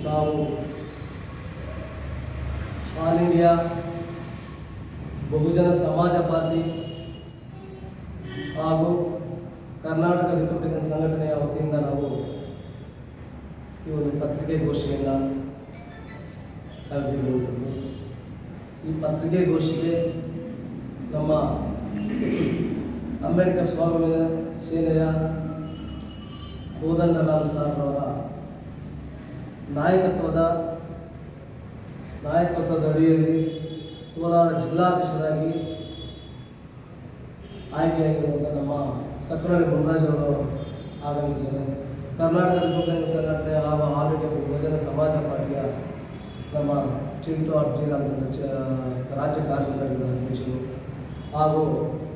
ನಾವು all India ಬಹುಜನ ಸಮಾಜ party ಹಾಗೂ ಕರ್ನಾಟಕ ರಿಪಬ್ಲಿಕನ್ ಸಂಘಟನೆಯ ವತಿಯಿಂದ ನಾವು ಈ ಒಂದು ಪತ್ರಿಕೆಗೋಷ್ಠಿಯನ್ನು ಕರೆದಿರುವಂಥದ್ದು. ಈ ಪತ್ರಿಕೆಗೋಷ್ಠಿಗೆ ನಮ್ಮ ಅಂಬೇಡ್ಕರ್ ಸ್ವಾಭಿಮಾನ ಸೇನೆಯ ಕೋದಂಡರಾಮ್ ಸಾರ್ರವರ ನಾಯಕತ್ವದ ಅಡಿಯಲ್ಲಿ ಕೋಲಾರ ಜಿಲ್ಲಾಧ್ಯಕ್ಷರಾಗಿ ಆಯ್ಕೆಯಾಗಿರುವಂಥ ನಮ್ಮ ಸಕ್ರಳ್ಳಿ ಬೊಮ್ಮರಾಜವರು ಆಗಮಿಸಿದ್ದಾರೆ. ಕರ್ನಾಟಕ ರಿಪಬ್ಲಿಕನ್ ಸಂಘಟನೆ ಹಾಗೂ ಆಲ್ ಇಂಡಿಯಾ ಬಹುಜನ ಸಮಾಜ ಪಾರ್ಟಿಯ ನಮ್ಮ ಚಿಂಟು ಅರ್ಜಿ ರಾಜ್ಯ ಕಾರ್ಯಕಾರಿಣಿ ಅಧ್ಯಕ್ಷರು ಹಾಗೂ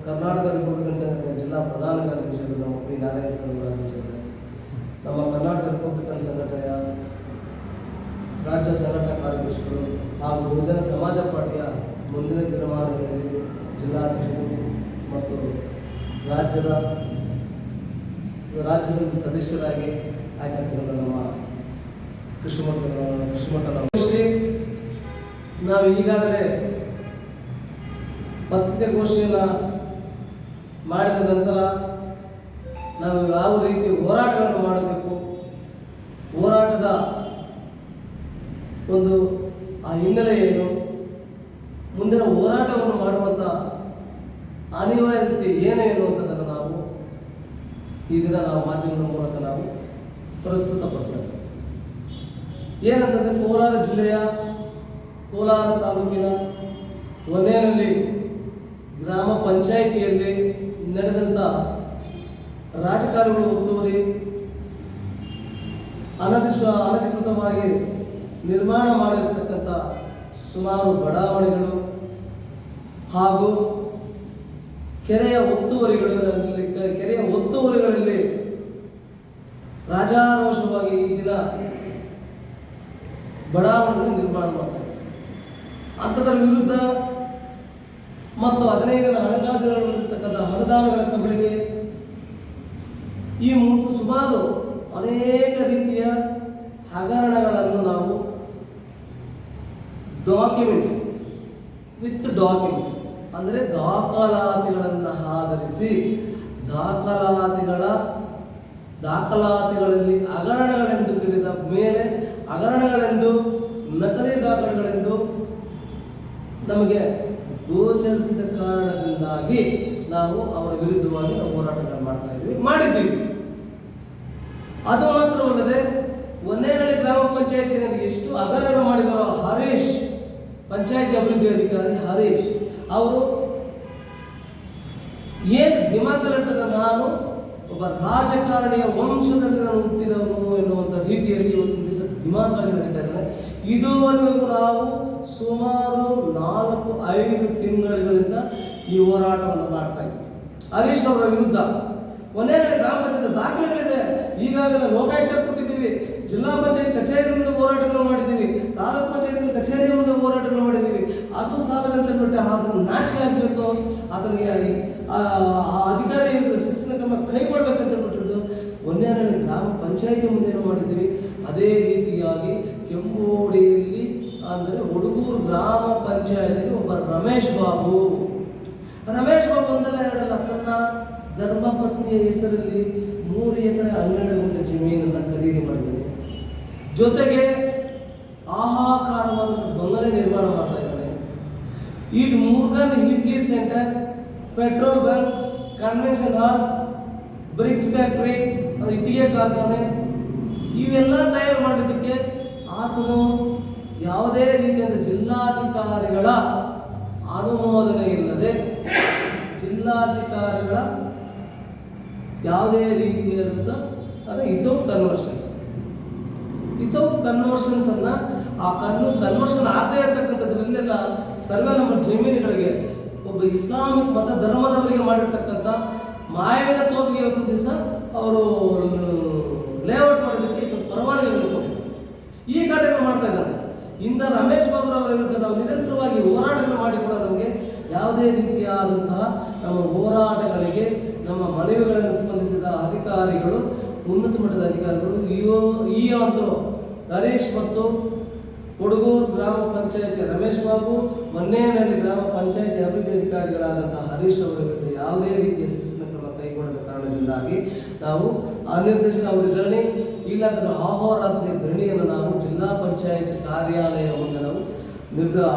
ಕರ್ನಾಟಕ ರಿಪಬ್ಲಿಕನ್ ಸಂಘಟನೆ ಜಿಲ್ಲಾ ಪ್ರಧಾನ ಕಾರ್ಯದರ್ಶಿಗಳು ನಮ್ಮ ಪಿ ನಾರಾಯಣ ಸ್ವಾಮಿ ಆಗಮಿಸಿದ್ದಾರೆ. ನಮ್ಮ ಕರ್ನಾಟಕ ರಿಪಬ್ಲಿಕನ್ ಸಂಘಟನೆಯ ರಾಜ್ಯ ಸಂಘಟನಾ ಕಾರ್ಯದರ್ಶಿಗಳು ಹಾಗೂ ಬಹುಜನ ಸಮಾಜ ಪಾರ್ಟಿಯ ಮುಂದಿನ ದಿನಮಾನಗಳಲ್ಲಿ ಜಿಲ್ಲಾಧ್ಯಕ್ಷರು ಮತ್ತು ರಾಜ್ಯ ಸಮಿತಿ ಸದಸ್ಯರಾಗಿ ಆಯ್ಕೆಗೊಂಡ ನಮ್ಮ ಕೃಷ್ಣಮಠ ನಾವು ಈಗಾಗಲೇ ಪತ್ರಿಕಾಗೋಷ್ಠಿಯನ್ನು ಮಾಡಿದ ನಂತರ ನಾವು ಯಾವ ರೀತಿ ಹೋರಾಟಗಳನ್ನು ಮಾಡಬೇಕು, ಹೋರಾಟದ ಒಂದು ಆ ಹಿನ್ನೆಲೆ ಏನು, ಮುಂದಿನ ಹೋರಾಟವನ್ನು ಮಾಡುವಂಥ ಅನಿವಾರ್ಯತೆ ಏನು ಎನ್ನುವಂಥದ್ದನ್ನು ನಾವು ಈ ದಿನ ನಾವು ಮಾಧ್ಯಮದ ಮೂಲಕ ನಾವು ಪ್ರಸ್ತುತಪಡಿಸ್ತಾ ಇದ್ದೇವೆ. ಏನಂತಂದರೆ ಕೋಲಾರ ಜಿಲ್ಲೆಯ ಕೋಲಾರ ತಾಲೂಕಿನ ಹೊನ್ನೇನಹಳ್ಳಿ ಗ್ರಾಮ ಪಂಚಾಯಿತಿಯಲ್ಲಿ ನಡೆದಂಥ ರಾಜಕಾರಣಿಗಳು ಒತ್ತುವರಿ ಅನಧಿಕೃತವಾಗಿ ನಿರ್ಮಾಣ ಮಾಡಿರತಕ್ಕಂಥ ಸುಮಾರು ಬಡಾವಣೆಗಳು ಹಾಗೂ ಕೆರೆಯ ಒತ್ತುವರಿಗಳಲ್ಲಿ ರಾಜಾರೋಷವಾಗಿ ಈ ದಿನ ಬಡಾವಣೆಗಳನ್ನು ನಿರ್ಮಾಣ ಮಾಡ್ತಾರೆ. ಅಂಥದ್ರ ವಿರುದ್ಧ ಮತ್ತು 15 ಹಣಕಾಸಿನಲ್ಲಿರತಕ್ಕಂಥ ಅನುದಾನಗಳ ಕಬಳಿಕೆ ಈ ಸುಮಾರು ಅನೇಕ ರೀತಿಯ ಹಗರಣಗಳನ್ನು ನಾವು ಡಾಕ್ಯುಮೆಂಟ್ಸ್ ಅಂದರೆ ದಾಖಲಾತಿಗಳನ್ನು ಆಧರಿಸಿ ದಾಖಲಾತಿಗಳಲ್ಲಿ ಹಗರಣಗಳೆಂದು ತಿಳಿದ ಮೇಲೆ ಹಗರಣಗಳೆಂದು ನಕಲಿ ದಾಖಲೆಗಳೆಂದು ನಮಗೆ ಗೋಚರಿಸಿದ ಕಾರಣದಿಂದಾಗಿ ನಾವು ಅವರ ವಿರುದ್ಧವಾಗಿ ನಾವು ಹೋರಾಟಗಳನ್ನು ಮಾಡಿದ್ದೀವಿ. ಅದು ಮಾತ್ರವಲ್ಲದೆ ಹೊನ್ನೇನಹಳ್ಳಿ ಗ್ರಾಮ ಪಂಚಾಯತಿನಲ್ಲಿ ಎಷ್ಟು ಹಗರಣ ಮಾಡಿದರೋ ಹರೀಶ್, ಪಂಚಾಯತಿ ಅಭಿವೃದ್ಧಿ ಅಧಿಕಾರಿ ಹರೀಶ್ ಅವರು ಏನು ದಿಮಾಕಲಿಟ್ಟದ ನಾನು ಒಬ್ಬ ರಾಜಕಾರಣಿಯ ವಂಶದಲ್ಲಿ ನಾನು ಹುಟ್ಟಿದವನು ಎನ್ನುವಂಥ ರೀತಿಯಲ್ಲಿ ಇವತ್ತು ದಿವಸ ದಿಮಾಕಾಗಿ ನಡೀತಾ ಇದ್ದಾರೆ. ಇದುವರೆಗೂ ನಾವು ಸುಮಾರು 4-5 ತಿಂಗಳುಗಳಿಂದ ಈ ಹೋರಾಟವನ್ನು ಮಾಡ್ತಾ ಇದ್ದೀವಿ. ಹರೀಶ್ ಅವರ ವಿರುದ್ಧ ಹೊನ್ನೇನಹಳ್ಳಿ ಗ್ರಾಮ ಪಂಚಾಯತ್ ದಾಖಲೆಗಳಿದೆ. ಈಗಾಗಲೇ ಲೋಕಾಯುಕ್ತ ಕೊಟ್ಟಿದ್ದೀವಿ, ಜಿಲ್ಲಾ ಪಂಚಾಯತ್ ಕಚೇರಿ ಮುಂದೆ ಹೋರಾಟಗಳು ಮಾಡಿದ್ದೀವಿ, ತಾಲೂಕು ಪಂಚಾಯತ್ ಕಚೇರಿ ಮುಂದೆ ಹೋರಾಟಗಳು ಮಾಡಿದ್ದೀವಿ. ಅದು ಸಾಲದಂತ ಬಿಟ್ಟು ಅದನ್ನು ನಾಚಿಕೆ ಆಗಬೇಕು, ಅದಕ್ಕೆ ಅಧಿಕಾರಿ ಶಿಸ್ತಿನ ಕ್ರಮ ಕೈಗೊಳ್ಳಬೇಕಂತ ಬಿಟ್ಟು ಹೊನ್ನೇನಹಳ್ಳಿ ಗ್ರಾಮ ಪಂಚಾಯತಿ ಮುಂದೆನೂ ಮಾಡಿದ್ದೀವಿ. ಅದೇ ರೀತಿಯಾಗಿ ಕೆಂಬೋಡಿಯಲ್ಲಿ ಅಂದರೆ ಹುಡುಗೂರು ಗ್ರಾಮ ಪಂಚಾಯತಿಗೆ ಒಬ್ಬ ರಮೇಶ್ ಬಾಬು ಒಂದಲ್ಲ ಎರಡಲ್ಲ ತನ್ನ ಧರ್ಮಪತ್ನಿಯ ಹೆಸರಲ್ಲಿ 3 ಎಕರೆ 12 ಗುಂಟೆ ಜಮೀನನ್ನು ಖರೀದಿ ಮಾಡಿದ್ದಾನೆ. ಜೊತೆಗೆ ಆಹಾಕಾರವಾದ ಬಂಗಲೆ ನಿರ್ಮಾಣ ಮಾಡ್ತಾ ಇದ್ದಾನೆ. ಈ Murugan idli centre, petrol bunk, convention halls, bricks factory, ಇಟ್ಟಿಗೆ ಕಾರ್ಖಾನೆ ಇವೆಲ್ಲ ತಯಾರು ಮಾಡಿದ್ದಕ್ಕೆ ಆತನು ಯಾವುದೇ ರೀತಿಯಾದ ಜಿಲ್ಲಾಧಿಕಾರಿಗಳ ಅನುಮೋದನೆ ಇಲ್ಲದೆ ಜಿಲ್ಲಾಧಿಕಾರಿಗಳ ಯಾವುದೇ ರೀತಿಯಾದಂಥ ವಿತೌಟ್ ಕನ್ವರ್ಷನ್ಸ್ ಅನ್ನು ಕನ್ವರ್ಷನ್ ಆಗದೇ ಇರತಕ್ಕಂಥದ್ರಲ್ಲೆಲ್ಲ ಸರ್ವೆ ನಮ್ಮ ಜಮೀನುಗಳಿಗೆ ಒಬ್ಬ ಇಸ್ಲಾಮಿಕ್ ಮತ ಧರ್ಮದವರಿಗೆ ಮಾಡಿರ್ತಕ್ಕಂಥ ಮಾಯವಿನ ತೋಪಿಗೆ ಇವತ್ತು ದಿವಸ ಅವರು ಲೇಔಟ್ ಮಾಡೋದಕ್ಕೆ ಪರವಾನಗಿಗಳನ್ನು ಕೊಟ್ಟಿದ್ದಾರೆ. ಈ ಕಾರ್ಯಗಳು ಮಾಡ್ತಾ ಇದ್ದಾರೆ. ಇಂಥ ರಮೇಶ್ ಬಾಬುರವರ ವಿರುದ್ಧ ನಾವು ನಿರಂತರವಾಗಿ ಹೋರಾಟಗಳು ಮಾಡಿಕೊಳ್ಳೋ ನಮಗೆ ಯಾವುದೇ ರೀತಿಯಾದಂತಹ ನಮ್ಮ ಹೋರಾಟಗಳಿಗೆ ನಮ್ಮ ಮನವಿಗಳನ್ನು ಸ್ಪಂದಿಸಿದ ಅಧಿಕಾರಿಗಳು, ಉನ್ನತ ಮಟ್ಟದ ಅಧಿಕಾರಿಗಳು ಈ ಒಂದು ಹರೀಶ್ ಮತ್ತು ಹುಡುಗೂರು ಗ್ರಾಮ ಪಂಚಾಯತಿ ರಮೇಶ್ ಬಾಬು, ಮನ್ನೇನಹಳ್ಳಿ ಗ್ರಾಮ ಪಂಚಾಯತಿ ಅಭಿವೃದ್ಧಿ ಅಧಿಕಾರಿಗಳಾದಂತಹ ಹರೀಶ್ ಅವರ ವಿರುದ್ಧ ಯಾವುದೇ ರೀತಿಯ ಶಿಸ್ತಿನ ಕ್ರಮ ಕೈಗೊಳ್ಳದ ಕಾರಣದಿಂದಾಗಿ ನಾವು ಅನಿರ್ದಿಷ್ಟ ಅವರ ಧರಣಿ ಇಲ್ಲದ ಅಹೋರಾತ್ರಿ ಧರಣಿಯನ್ನು ನಾವು ಜಿಲ್ಲಾ ಪಂಚಾಯತ್ ಕಾರ್ಯಾಲಯ ಮುಂದೆ ನಾವು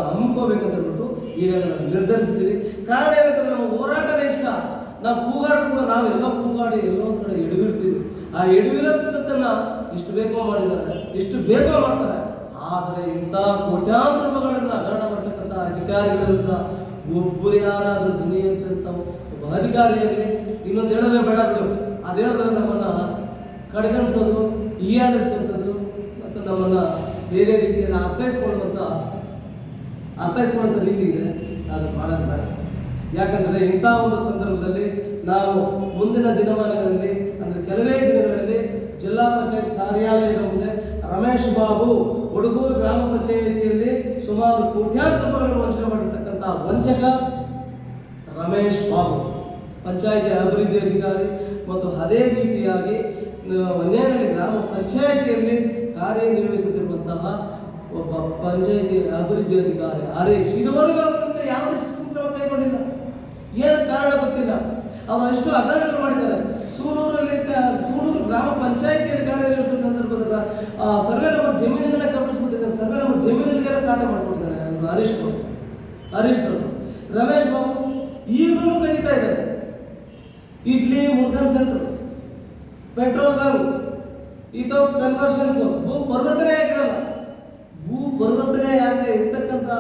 ಹಮ್ಮಿಕೋಬೇಕಂತ ಹೇಳ್ಬಿಟ್ಟು ಈಗಾಗಲೇ ನಾವು ನಿರ್ಧರಿಸ್ತೀವಿ. ಕಾರಣ ಏನಂದ್ರೆ ನಮ್ಮ ಹೋರಾಟನೇ ಇಷ್ಟ. ನಾವು ಕೂಗಾಡಿದ್ರು ಕೂಡ ನಾವೆಲ್ಲೋ ಕೂಗಾಡಿ ಎಲ್ಲೋ ಒಂದು ಕಡೆ ಎಡವಿರ್ತೀವಿ. ಆ ಎಡವಿರತಕ್ಕನ್ನ ಎಷ್ಟು ಬೇಕೋ ಮಾಡಿದ್ದಾರೆ, ಎಷ್ಟು ಬೇಕೋ ಮಾಡ್ತಾರೆ. ಆದರೆ ಇಂಥ ಕೋಟ್ಯಾಂತರ ರೂಪಾಯಿಗಳನ್ನು ಹಗರಣ ಮಾಡ್ತಕ್ಕಂಥ ಅಧಿಕಾರಿಗಳ ವಿರುದ್ಧ ಒಬ್ಬರು ಯಾರಾದರೂ ಧ್ವನಿಯಂತ ಒಬ್ಬ ಅಧಿಕಾರಿಯಾಗಲಿ ಇನ್ನೊಂದು ಹೇಳೋದೇ ಬೇಡ ಬಿಡು, ಅದು ಹೇಳಿದ್ರೆ ನಮ್ಮನ್ನು ಕಡೆಗಣಿಸೋದು, ಹೀಯಾಳಿಸೋದು ಮತ್ತು ನಮ್ಮನ್ನು ಬೇರೆ ರೀತಿಯಲ್ಲಿ ಅರ್ಥೈಸ್ಕೊಳ್ಳುವಂಥ ರೀತಿ ಇದೆ. ಅದು ಮಾಡೋದು ಬೇಡ. ಯಾಕಂದರೆ ಇಂಥ ಒಂದು ಸಂದರ್ಭದಲ್ಲಿ ನಾವು ಮುಂದಿನ ದಿನಮಾನಗಳಲ್ಲಿ ಅಂದರೆ ಕೆಲವೇ ದಿನಗಳಲ್ಲಿ ಜಿಲ್ಲಾ ಪಂಚಾಯತ್ ಕಾರ್ಯಾಲಯದ ಮುಂದೆ ರಮೇಶ್ ಬಾಬು ಹುಡುಗೂರು ಗ್ರಾಮ ಪಂಚಾಯಿತಿಯಲ್ಲಿ ಸುಮಾರು ಕೋಟ್ಯಾಂತರ ರೂಪಾಯಿಗಳನ್ನು ವಂಚನೆ ಮಾಡಿರ್ತಕ್ಕಂಥ ವಂಚಕ ರಮೇಶ್ ಬಾಬು ಪಂಚಾಯಿತಿ ಅಭಿವೃದ್ಧಿ ಅಧಿಕಾರಿ ಮತ್ತು ಅದೇ ರೀತಿಯಾಗಿ ಮನ್ನೇನಹಳ್ಳಿ ಗ್ರಾಮ ಪಂಚಾಯಿತಿಯಲ್ಲಿ ಕಾರ್ಯನಿರ್ವಹಿಸುತ್ತಿರುವಂತಹ ಒಬ್ಬ ಪಂಚಾಯಿತಿ ಅಭಿವೃದ್ಧಿ ಅಧಿಕಾರಿ ಹರೀಶ್ ಇದುವರೆಗೂ ಅವರಿಂದ ಯಾವುದೇ ಶಿಸ್ತಿನ ಕ್ರಮ ಕೈಗೊಂಡಿಲ್ಲ. ಏನು ಕಾರಣ ಗೊತ್ತಿಲ್ಲ. ಅವರು ಎಷ್ಟು ಹಗರಣಗಳು ಮಾಡಿದ್ದಾರೆ. ಸೂನೂರು ಗ್ರಾಮ ಪಂಚಾಯಿತಿಯಲ್ಲಿ ಕಾರ್ಯನಿರ್ವಹಿಸಿದ ಸಂದರ್ಭದಲ್ಲಿ ಸರ್ವೆ ನಂಬರ್ ಜಮೀನುಗಳನ್ನ ಕಲ್ಪಿಸ್ಬಿಟ್ಟಿದ್ದಾರೆ. ಸರ್ವೆ ನಂಬರ್ ಜಮೀನುಗಳಿಗೆಲ್ಲ ಖಾತೆ ಮಾಡ್ಕೊಂಡಿದ್ದಾರೆ ಹರೀಶ್ ಅವರು. ರಮೇಶ್ ಬಾಬು ಈಗಲೂ ಕರೀತಾ ಇದ್ದಾರೆ. Idli Murugan centre, petrol bunk, without conversions, ಭೂ ಪರಿವರ್ತನೆ ಆಗಿರಲ್ಲ. ಭೂ ಪರಿವರ್ತನೆ ಆಗದೆ ಇರ್ತಕ್ಕಂಥ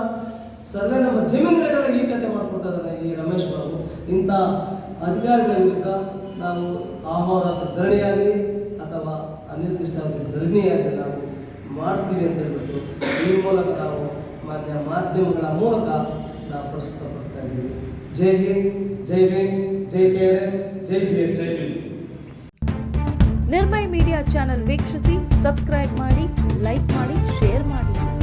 ಸರ್ವೆ ನಂಬರ್ ಜಮೀನುಗಳಿಗೆಲ್ಲ ಈ ಕತೆ ಮಾಡ್ಕೊಡ್ತಾ ಇದ್ದಾರೆ ಈ ರಮೇಶ್ ಬಾಬು. ಇಂಥ ಅಧಿಕಾರಿಗಳ ವಿರುದ್ಧ ನಾವು ಅಹೋರಾತ್ರ ಧರಣಿಯಾಗಲಿ ಅಥವಾ ಅನಿರ್ದಿಷ್ಟಾವಧಿ ಧರಣಿಯಾಗಲಿ ನಾವು ಮಾಡ್ತೀವಿ ಅಂತ ಹೇಳ್ಬಿಟ್ಟು ಈ ಮೂಲಕ ನಾವು ಮಾಧ್ಯಮಗಳ ಮೂಲಕ ನಾವು ಪ್ರಸ್ತುತಪಡಿಸ್ತಾ ಇದ್ದೀವಿ. ಜೈ ಹಿಂದ್, ಜೈ ಭೀಮ್, ಜೈ KRS, ಜೈ BS. ನಿರ್ಮಯ್ ಮೀಡಿಯಾ ಚಾನೆಲ್ ವೀಕ್ಷಿಸಿ, ಸಬ್ಸ್ಕ್ರೈಬ್ ಮಾಡಿ, ಲೈಕ್ ಮಾಡಿ, ಶೇರ್ ಮಾಡಿ.